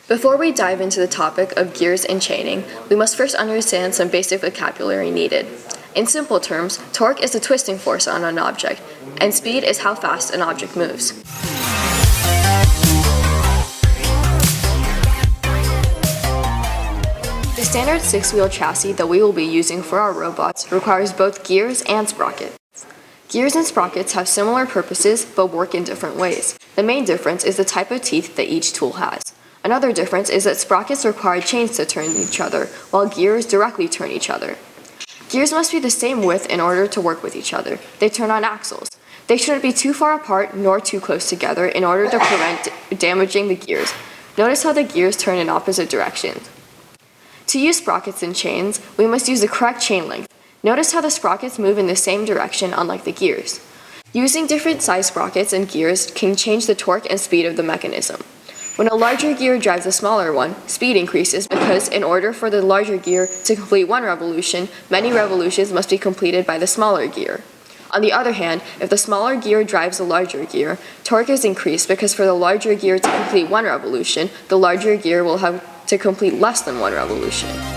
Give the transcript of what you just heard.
Before we dive into the topic of gears and chaining, we must first understand some basic vocabulary needed. In simple terms, torque is the twisting force on an object, and speed is how fast an object moves. The standard 6-wheel chassis that we will be using for our robots requires both gears and sprockets. Gears and sprockets have similar purposes but work in different ways. The main difference is the type of teeth that each tool has. Another difference is that sprockets require chains to turn each other, while gears directly turn each other. Gears must be the same width in order to work with each other. They turn on axles. They shouldn't be too far apart nor too close together in order to prevent damaging the gears. Notice how the gears turn in opposite directions. To use sprockets and chains, we must use the correct chain length. Notice how the sprockets move in the same direction, unlike the gears. Using different size sprockets and gears can change the torque and speed of the mechanism. When a larger gear drives a smaller one, speed increases because in order for the larger gear to complete one revolution, many revolutions must be completed by the smaller gear. On the other hand, if the smaller gear drives the larger gear, torque is increased because for the larger gear to complete one revolution, the larger gear will have to complete less than one revolution.